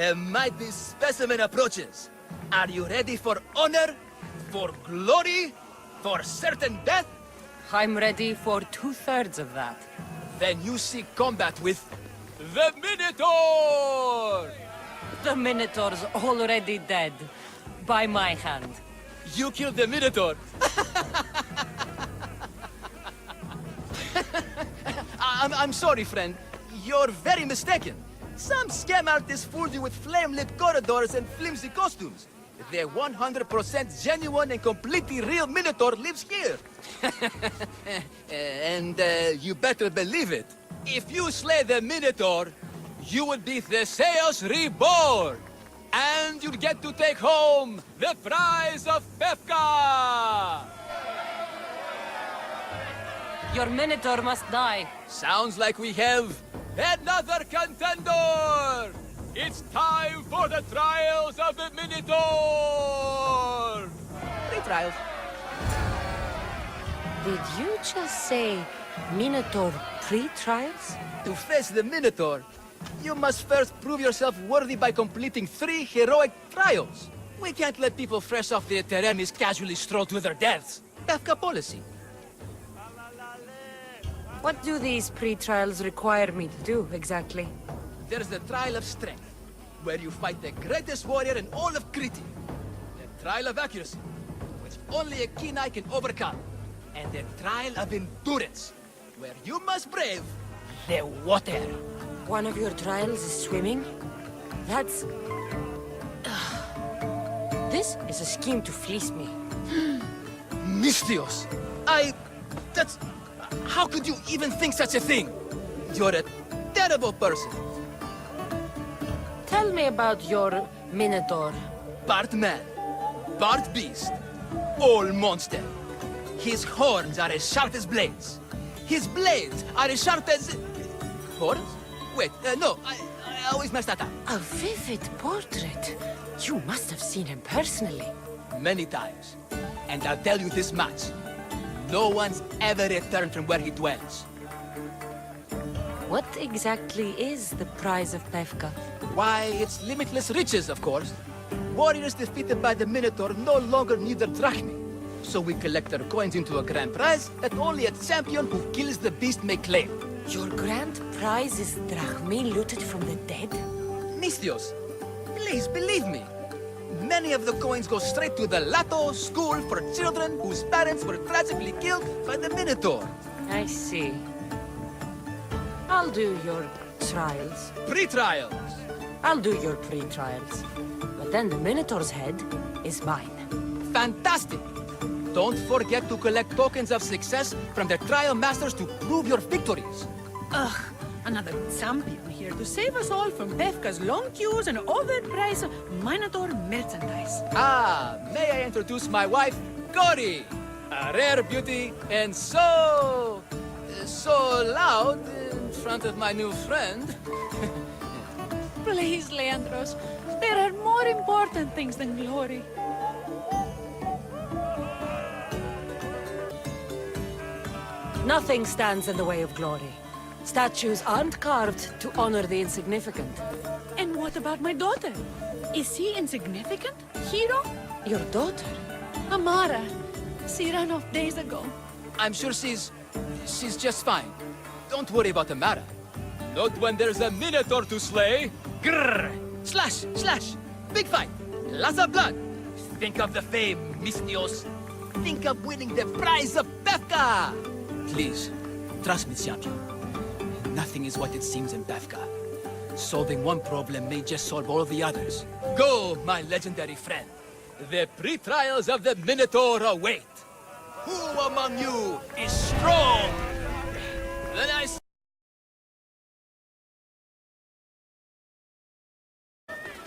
The mighty specimen approaches. Are you ready for honor? For glory? For certain death? I'm ready for 2/3 of that. Then you seek combat with... the Minotaur! The Minotaur's already dead. By my hand. You killed the Minotaur! I'm sorry, friend. You're very mistaken. Some scam artists fooled you with flame-lit corridors and flimsy costumes. The 100% genuine and completely real Minotaur lives here. And you better believe it. If you slay the Minotaur, you would be Theseus reborn. And you'd get to take home the prize of Befka! Your Minotaur must die. Sounds like we have another contender! It's time for the trials of the Minotaur! 3 trials. Did you just say Minotaur pre-trials? To face the Minotaur, you must first prove yourself worthy by completing 3 heroic trials. We can't let people fresh off the Teremis casually stroll to their deaths. Befka policy. What do these pre-trials require me to do, exactly? There's the Trial of Strength, where you fight the greatest warrior in all of Crete. The Trial of Accuracy, which only a keen eye can overcome. And the Trial of Endurance, where you must brave the water. One of your trials is swimming? That's... This is a scheme to fleece me. Mystios! That's... How could you even think such a thing? You're a terrible person. Tell me about your Minotaur. Part man, part beast, all monster. His horns are as sharp as blades. His blades are as sharp as... Horns? Wait, no, I always mess that up. A vivid portrait. You must have seen him personally. Many times. And I'll tell you this much. No one's ever returned from where he dwells. What exactly is the prize of Befka? Why, it's limitless riches, of course. Warriors defeated by the Minotaur no longer need their drachmi. So we collect their coins into a grand prize that only a champion who kills the beast may claim. Your grand prize is drachmi looted from the dead? Mystios, please believe me. Many of the coins go straight to the Lato school for children whose parents were tragically killed by the Minotaur. I see. I'll do your trials. Pre-trials. I'll do your pre-trials. But then the Minotaur's head is mine. Fantastic! Don't forget to collect tokens of success from the trial masters to prove your victories. Ugh, another champion here to save us all from Befka's long queues and overpriced Minotaur merchandise. May I introduce my wife, Cory? A rare beauty and so loud in front of my new friend. Please, Leandros, there are more important things than glory. Nothing stands in the way of glory. Statues aren't carved to honor the insignificant. And what about my daughter? Is she insignificant? Hero? Your daughter? Amara. She ran off days ago. I'm sure she's just fine. Don't worry about Amara. Not when there's a Minotaur to slay. Grrr! Slash! Slash! Big fight! Lots of blood! Think of the fame, Mystios. Think of winning the prize of Befka! Please, trust me, champion. Nothing is what it seems in Befka. Solving one problem may just solve all the others. Go, my legendary friend. The pre-trials of the Minotaur await. Who among you is strong? Then I...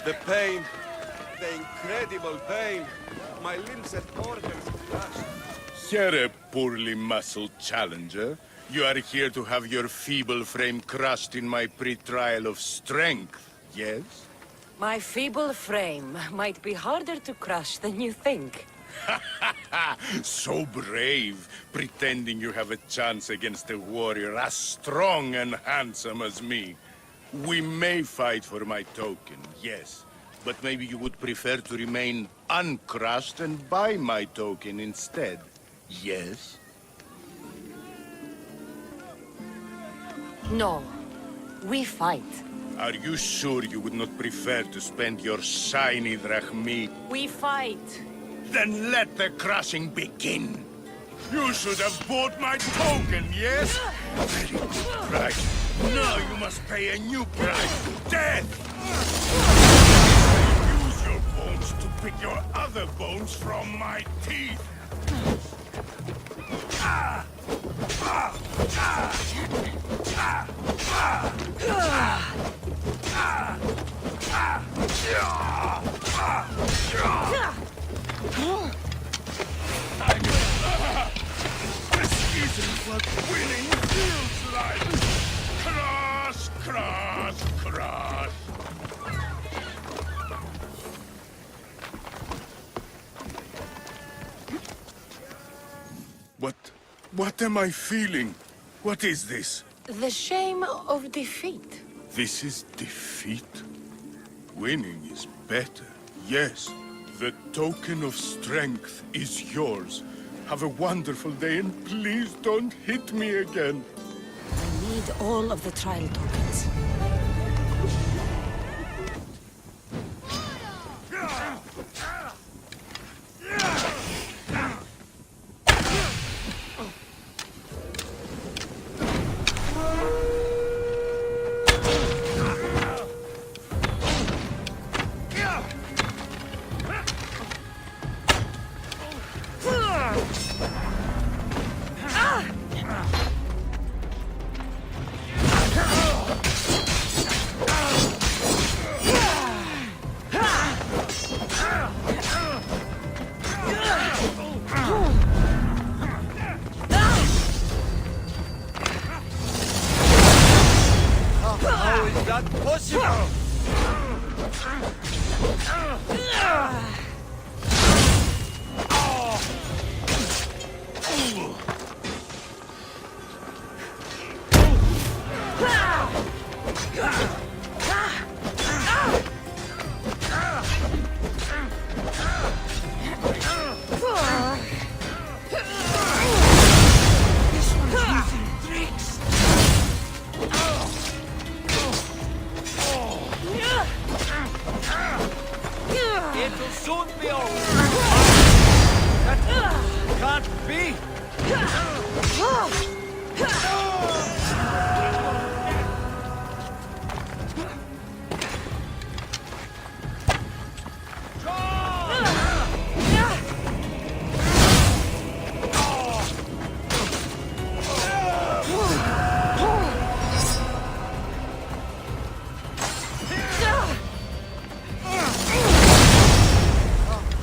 The pain, the incredible pain. My limbs and organs crushed. Here, a poorly muscled challenger. You are here to have your feeble frame crushed in my pre-trial of strength, yes? My feeble frame might be harder to crush than you think. So brave, pretending you have a chance against a warrior as strong and handsome as me. We may fight for my token, yes. But maybe you would prefer to remain uncrushed and buy my token instead. Yes? No. We fight. Are you sure you would not prefer to spend your shiny drachmi? We fight. Then let the crushing begin. You should have bought my token, yes? Very good price. Now you must pay a new price. Death! Use your bones to pick your other bones from my teeth. This isn't what winning feels like. Crush, crush, crush. What am I feeling? What is this? The shame of defeat. This is defeat? Winning is better, yes. The token of strength is yours. Have a wonderful day and please don't hit me again. I need all of the trial tokens. How is that possible? It'll soon be over. That can't be.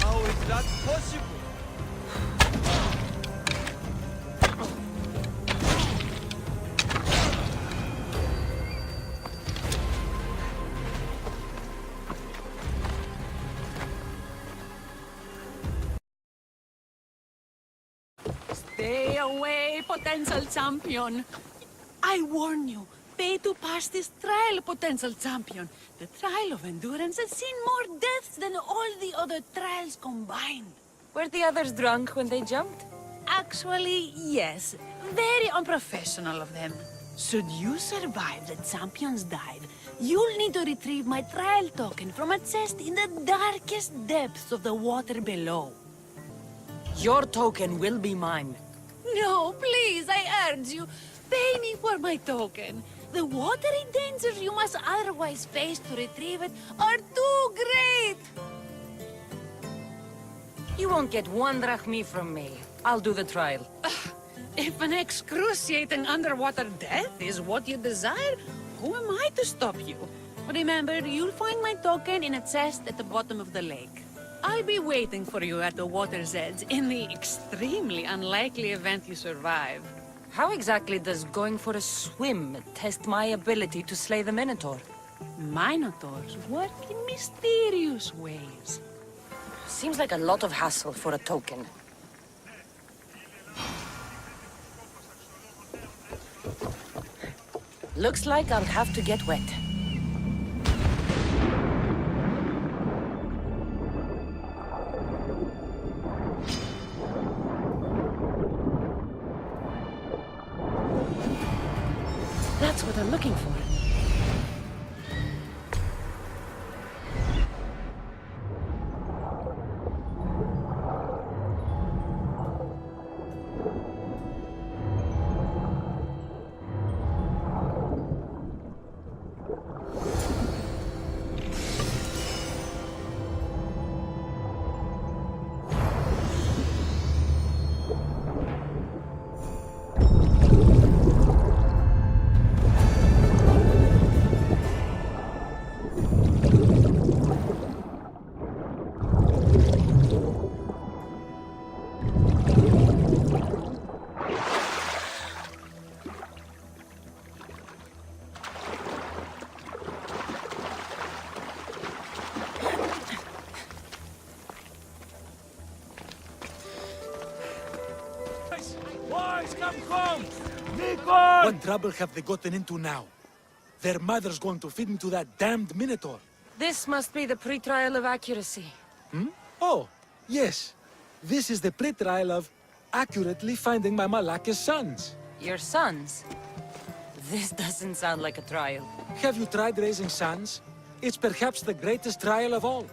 How is that possible? Stay away, potential champion. I warn you, pay to pass this trial, potential champion. The trial of endurance has seen more deaths than all the other trials combined. Were the others drunk when they jumped? Actually, yes. Very unprofessional of them. Should you survive the champion's dive, you'll need to retrieve my trial token from a chest in the darkest depths of the water below. Your token will be mine. No, please, I urge you. Pay me for my token. The watery dangers you must otherwise face to retrieve it are too great. You won't get one drachmi from me. I'll do the trial. If an excruciating underwater death is what you desire, who am I to stop you? Remember, you'll find my token in a chest at the bottom of the lake. I'll be waiting for you at the water's edge in the extremely unlikely event you survive. How exactly does going for a swim test my ability to slay the Minotaur? Minotaurs work in mysterious ways. Seems like a lot of hassle for a token. Looks like I'll have to get wet. That's what I'm looking for. Boys, come home! Nikon! What trouble have they gotten into now? Their mother's going to feed me to that damned Minotaur. This must be the pre-trial of accuracy. Oh, yes. This is the pre-trial of accurately finding my Malaka's sons. Your sons? This doesn't sound like a trial. Have you tried raising sons? It's perhaps the greatest trial of all.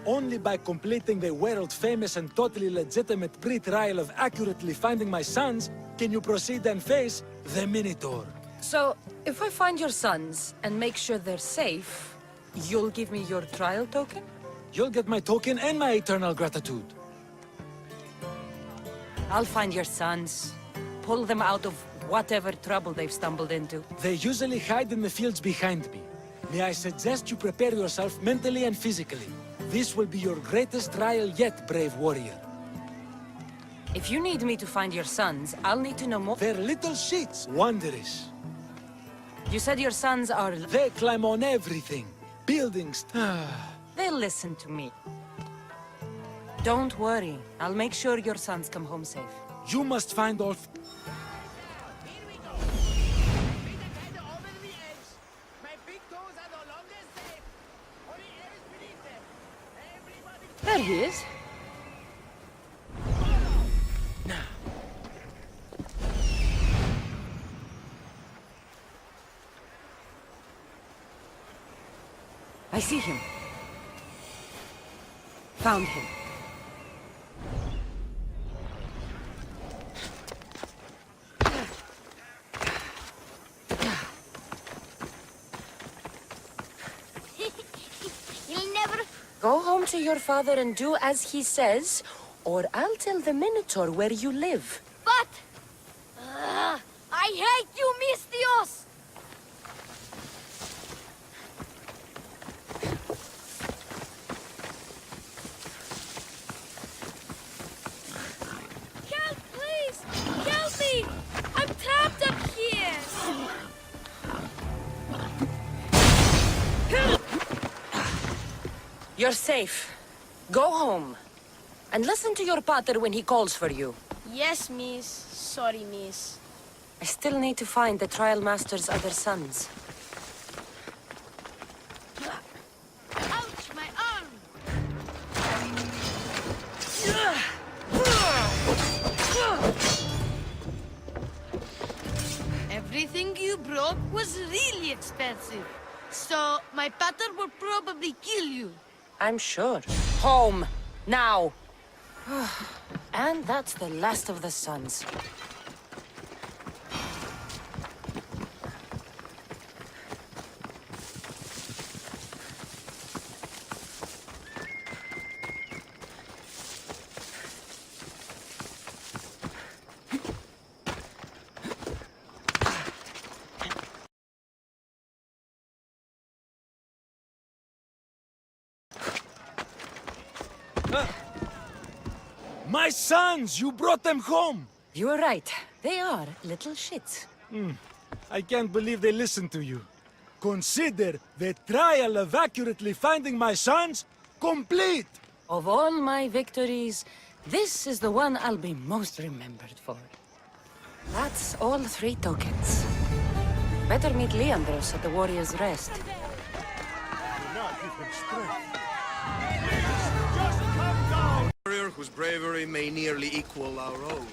Only by completing the world-famous and totally legitimate pre-trial of accurately finding my sons can you proceed and face the Minotaur. So, if I find your sons and make sure they're safe, you'll give me your trial token? You'll get my token and my eternal gratitude. I'll find your sons. Pull them out of whatever trouble they've stumbled into. They usually hide in the fields behind me. May I suggest you prepare yourself mentally and physically. This will be your greatest trial yet, brave warrior. If you need me to find your sons, I'll need to know more. They're little shits, wondrous. You said your sons are... They climb on everything. Buildings. They'll listen to me. Don't worry. I'll make sure your sons come home safe. You must find all... There he is. I see him. Found him. You'll never... Go home to your father and do as he says, or I'll tell the Minotaur where you live. But... I hate you, Mistios! Help, please! Help me! I'm trapped up here! You're safe. Go home. And listen to your pater when he calls for you. Yes, miss. Sorry, miss. I still need to find the trial master's other sons. Ouch, my arm! Everything you brought was really expensive. So, my pater will probably kill you. I'm sure. Home. Now. And that's the last of the sons. My sons! You brought them home! You were right. They are little shits. I can't believe they listened to you. Consider the trial of accurately finding my sons complete! Of all my victories, this is the one I'll be most remembered for. That's all 3 tokens. Better meet Leandros at the Warrior's Rest. Warrior whose bravery may nearly equal our own.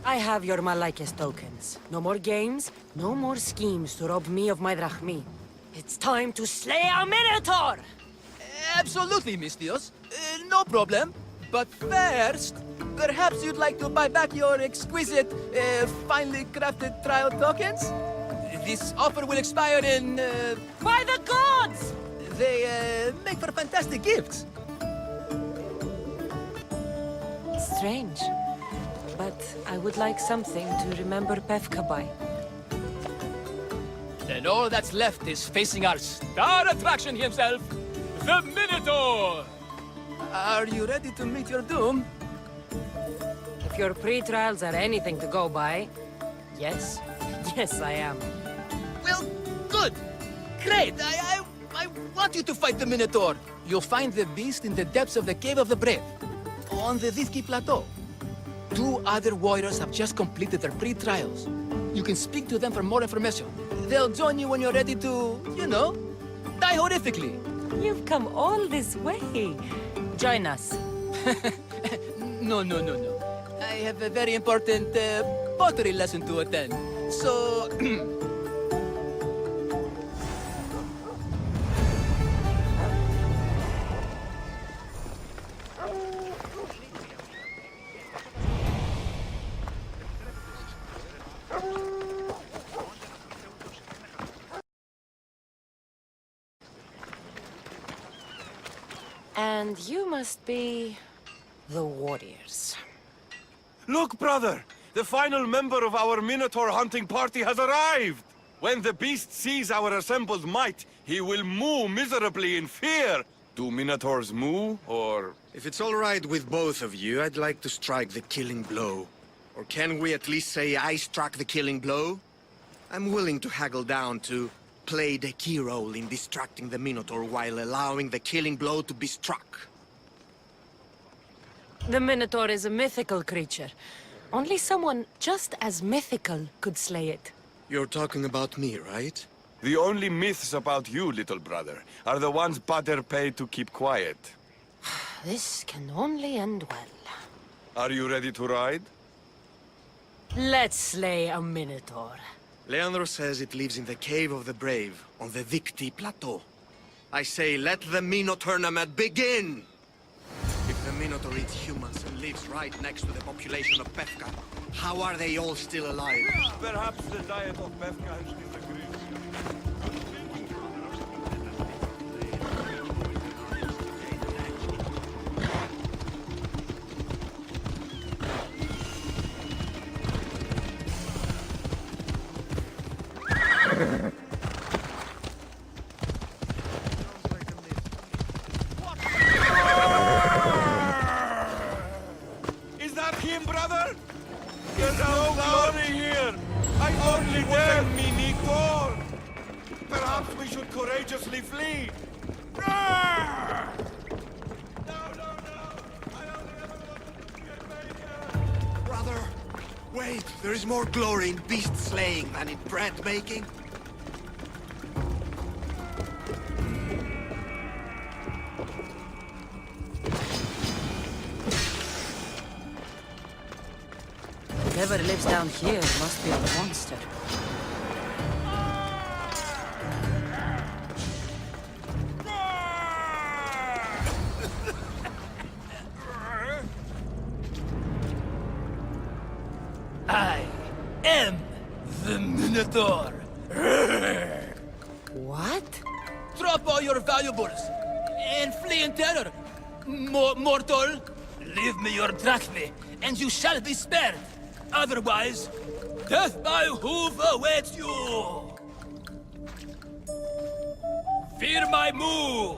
I have your Malaikis tokens. No more games, no more schemes to rob me of my drachmi. It's time to slay a Minotaur! Absolutely, Mistios. No problem. But first, perhaps you'd like to buy back your exquisite, finely crafted trial tokens? This offer will expire in, By the gods! They, make for fantastic gifts. Strange. But I would like something to remember Pevka by. Then all that's left is facing our star attraction himself, the Minotaur! Are you ready to meet your doom? If your pre-trials are anything to go by, yes. Yes, I am. Well, good. Great. I want you to fight the Minotaur. You'll find the beast in the depths of the Cave of the Brave, on the Vithki Plateau. 2 other warriors have just completed their pre-trials. You can speak to them for more information. They'll join you when you're ready to, you know, die horrifically. You've come all this way. Join us. No. I have a very important pottery lesson to attend. So... And you must be... the warriors. Look, brother! The final member of our Minotaur hunting party has arrived! When the beast sees our assembled might, he will moo miserably in fear. Do Minotaurs moo, or... If it's all right with both of you, I'd like to strike the killing blow. Or can we at least say I struck the killing blow? I'm willing to haggle down to play the key role in distracting the Minotaur while allowing the killing blow to be struck. The Minotaur is a mythical creature. Only someone just as mythical could slay it. You're talking about me, right? The only myths about you, little brother, are the ones Pater paid to keep quiet. This can only end well. Are you ready to ride? Let's slay a Minotaur. Leandro says it lives in the Cave of the Brave, on the Vithki Plateau. I say, let the Minotaur tournament begin! If the Minotaur eats humans and lives right next to the population of Pevka, how are they all still alive? Perhaps the diet of Pevka has disagreed. Is that him, brother? There's no glory here! I only dare Minotaur! Perhaps we should courageously flee! No! I only ever wanted to get made. Brother, wait, there is more glory in beast slaying than in bread making. Whoever lives down here must be a monster. I am the Minotaur. What? Drop all your valuables and flee in terror. Mortal, leave me your drachme, and you shall be spared. Otherwise, death by hoof awaits you. Fear my moo.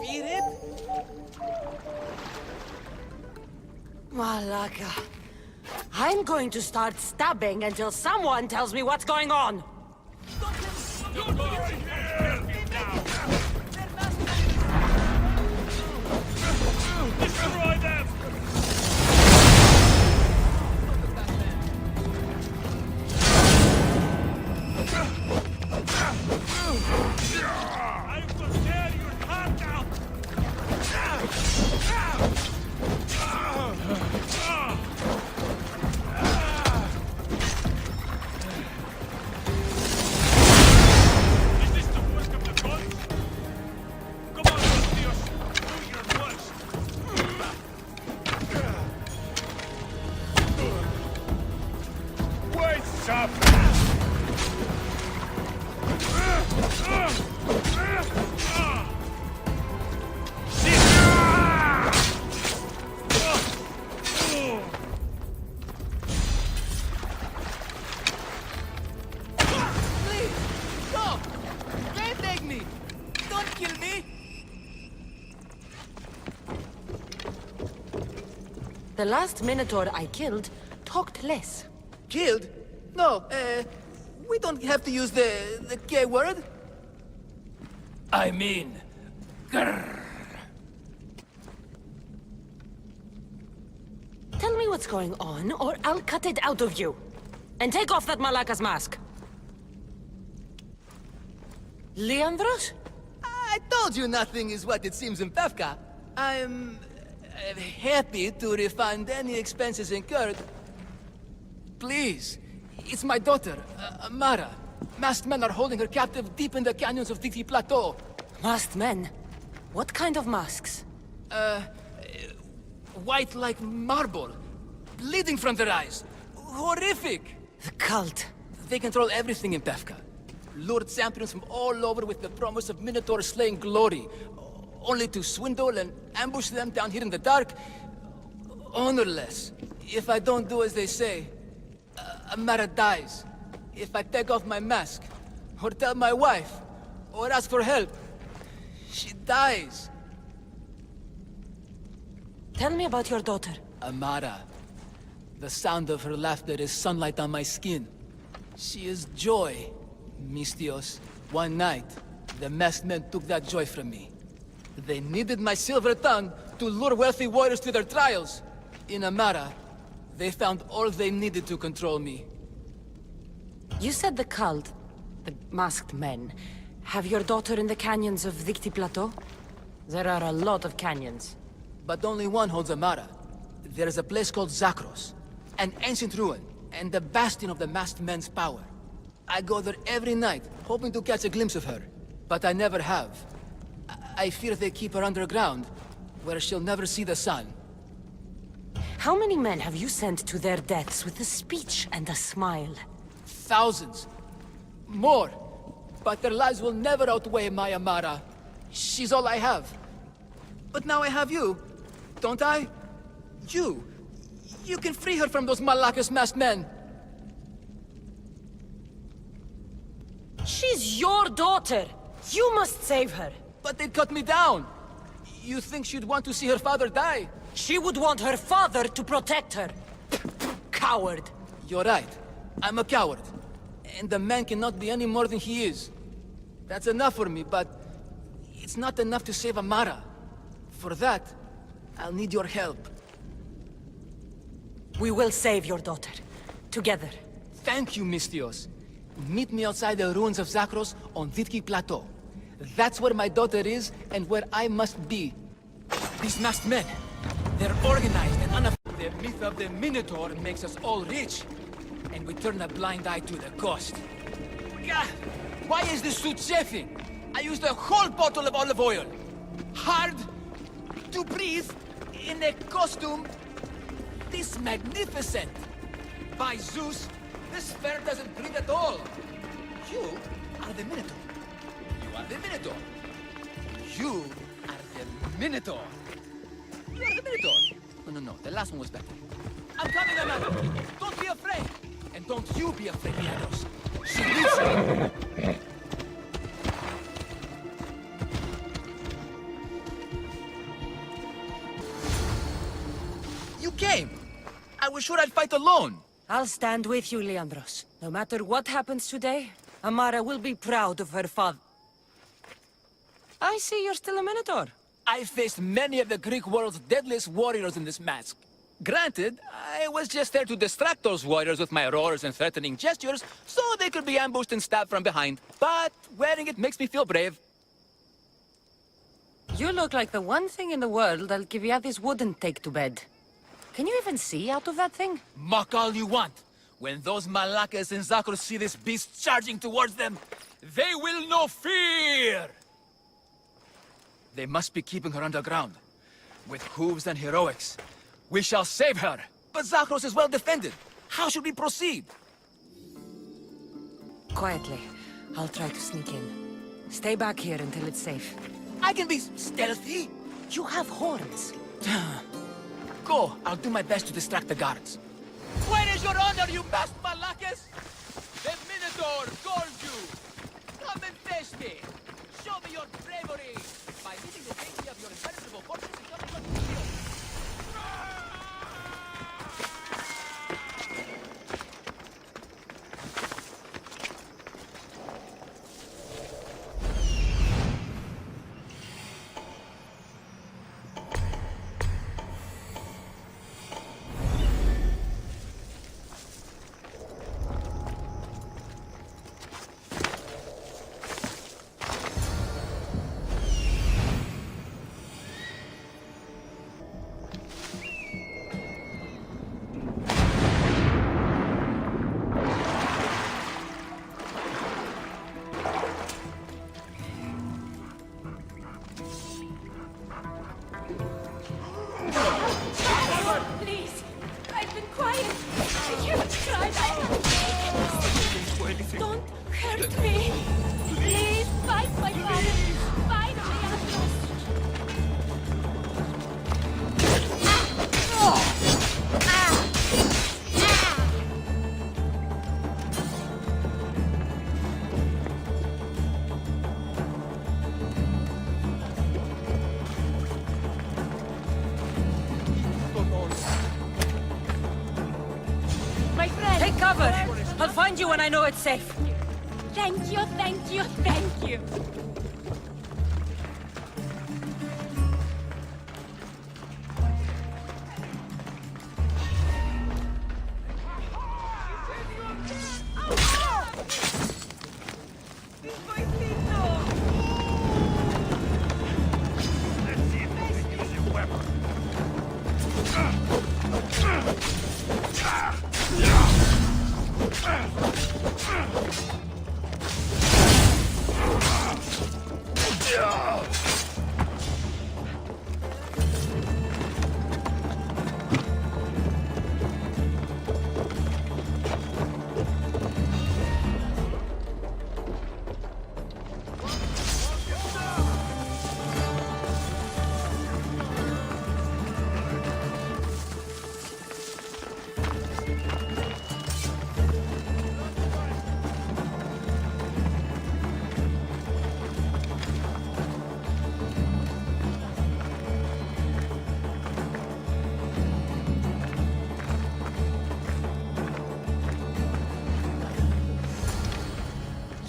Fear it? Malaka. I'm going to start stabbing until someone tells me what's going on. Destroy them! I will tear your heart out! Face up! Please, stop! Can't take me! Don't kill me! The last Minotaur I killed talked less. Killed? No, we don't have to use the K word. I mean, grrr. Tell me what's going on, or I'll cut it out of you. And take off that Malaka's mask. Leandros? I told you nothing is what it seems in Pevka. I'm happy to refund any expenses incurred. Please, it's my daughter, Amara. Masked men are holding her captive deep in the canyons of Dixie Plateau. Masked men? What kind of masks? White like marble, bleeding from their eyes. Horrific! The cult. They control everything in Pevka. Lured champions from all over with the promise of Minotaur slaying glory, only to swindle and ambush them down here in the dark. Honorless. If I don't do as they say, Amara dies. If I take off my mask, or tell my wife, or ask for help, she dies. Tell me about your daughter. Amara. The sound of her laughter is sunlight on my skin. She is joy, Mistios. One night, the masked men took that joy from me. They needed my silver tongue to lure wealthy warriors to their trials. In Amara, they found all they needed to control me. You said the cult, the masked men, have your daughter in the canyons of Dixie Plateau? There are a lot of canyons. But only one holds Amara. There is a place called Zakros, an ancient ruin, and the bastion of the masked men's power. I go there every night, hoping to catch a glimpse of her. But I never have. I fear they keep her underground, where she'll never see the sun. How many men have you sent to their deaths with a speech and a smile? Thousands. More. But their lives will never outweigh my Amara. She's all I have. But now I have you, don't I? You. You can free her from those Malakas masked men. She's your daughter! You must save her! But they'd cut me down. You think she'd want to see her father die? She would want her father to protect her. Coward! You're right. I'm a coward. And the man cannot be any more than he is. That's enough for me, but it's not enough to save Amara. For that, I'll need your help. We will save your daughter. Together. Thank you, Mistios. Meet me outside the ruins of Zakros on Vitki Plateau. That's where my daughter is, and where I must be. These masked men, they're organized and unafraid. The myth of the Minotaur makes us all rich, and we turn a blind eye to the cost. God, why is this suit chafing? I used a whole bottle of olive oil. Hard to breathe in a costume this magnificent. By Zeus, this fair doesn't breathe at all. You are the Minotaur. You are the Minotaur. You are the Minotaur. You are the Minotaur. No, the last one was better. I'm coming, Amanda. Don't be afraid. And don't you be afraid, Leandros. She needs you. You came. I was sure I'd fight alone. I'll stand with you, Leandros. No matter what happens today, Amara will be proud of her father. I see you're still a Minotaur. I faced many of the Greek world's deadliest warriors in this mask. Granted, I was just there to distract those warriors with my roars and threatening gestures, so they could be ambushed and stabbed from behind. But wearing it makes me feel brave. You look like the one thing in the world Alcibiades wouldn't take to bed. Can you even see out of that thing? Mock all you want. When those Malakas and Zakros see this beast charging towards them, they will know fear! They must be keeping her underground. With hooves and heroics, we shall save her. But Zakros is well defended. How should we proceed? quietly. I'll try to sneak in. Stay back here until it's safe. I can be stealthy. You have horns. Go, I'll do my best to distract the guards. Where is your honor, you masked Malakas? The Minotaur calls you! Come and face me! Show me your bravery! By leaving the safety of your impenetrable fortress and coming on the field! Please, I've been quiet. I haven't cried. Don't hurt me. Please, fight my father. Fight Leandros. My friend! Take cover! I'll find you when I know it's safe. Thank you, thank you, thank you.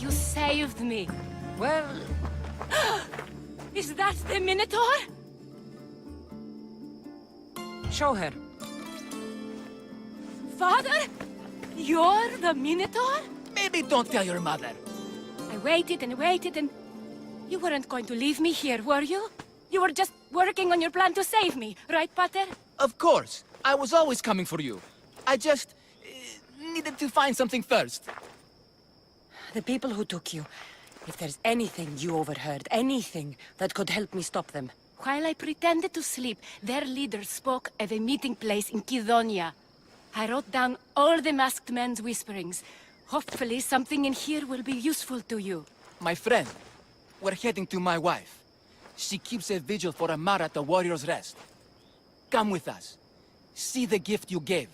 You saved me. Well, Is that the Minotaur? show her. Father? You're the Minotaur? Maybe don't tell your mother. I waited and waited and... You weren't going to leave me here, were you? You were just working on your plan to save me, right, Pater? Of course. I was always coming for you. I just... needed to find something first. The people who took you. If there's anything you overheard, anything that could help me stop them. While I pretended to sleep, their leader spoke of a meeting place in Kidonia. I wrote down all the masked men's whisperings. Hopefully something in here will be useful to you. My friend, we're heading to my wife. She keeps a vigil for Amara at the Warrior's Rest. Come with us. See the gift you gave.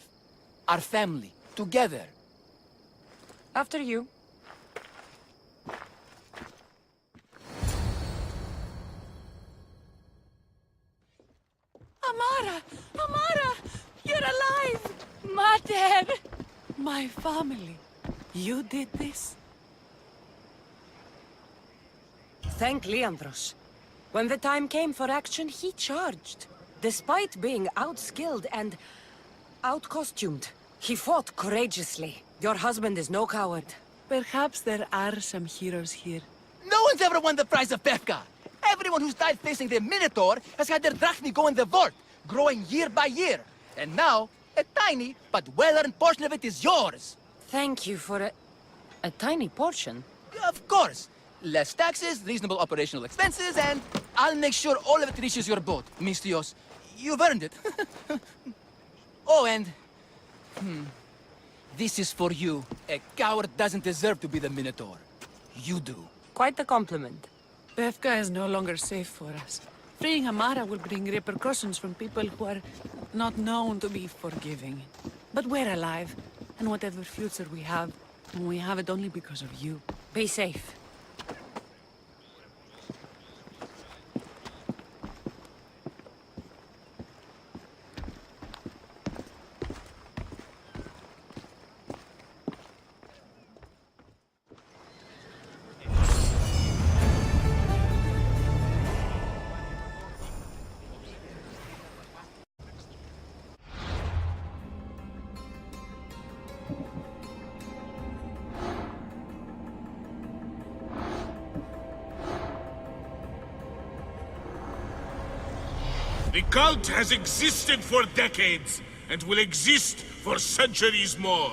Our family, together. After you. Amara! Amara! You're alive! Mater! My family. You did this? Thank Leandros. When the time came for action, he charged. Despite being outskilled and out-costumed, he fought courageously. Your husband is no coward. Perhaps there are some heroes here. No one's ever won the prize of Befka. Everyone who's died facing the Minotaur has had their drachmi go in the vault, growing year by year. And now, a tiny but well-earned portion of it is yours. Thank you for a tiny portion. Of course. Less taxes, reasonable operational expenses, and I'll make sure all of it reaches your boat, Mistios. You've earned it. Oh, and... This is for you. A coward doesn't deserve to be the Minotaur. You do. Quite a compliment. Befka is no longer safe for us. Freeing Amara will bring repercussions from people who are not known to be forgiving. But we're alive, and whatever future we have it only because of you. Be safe. The cult has existed for decades, and will exist for centuries more.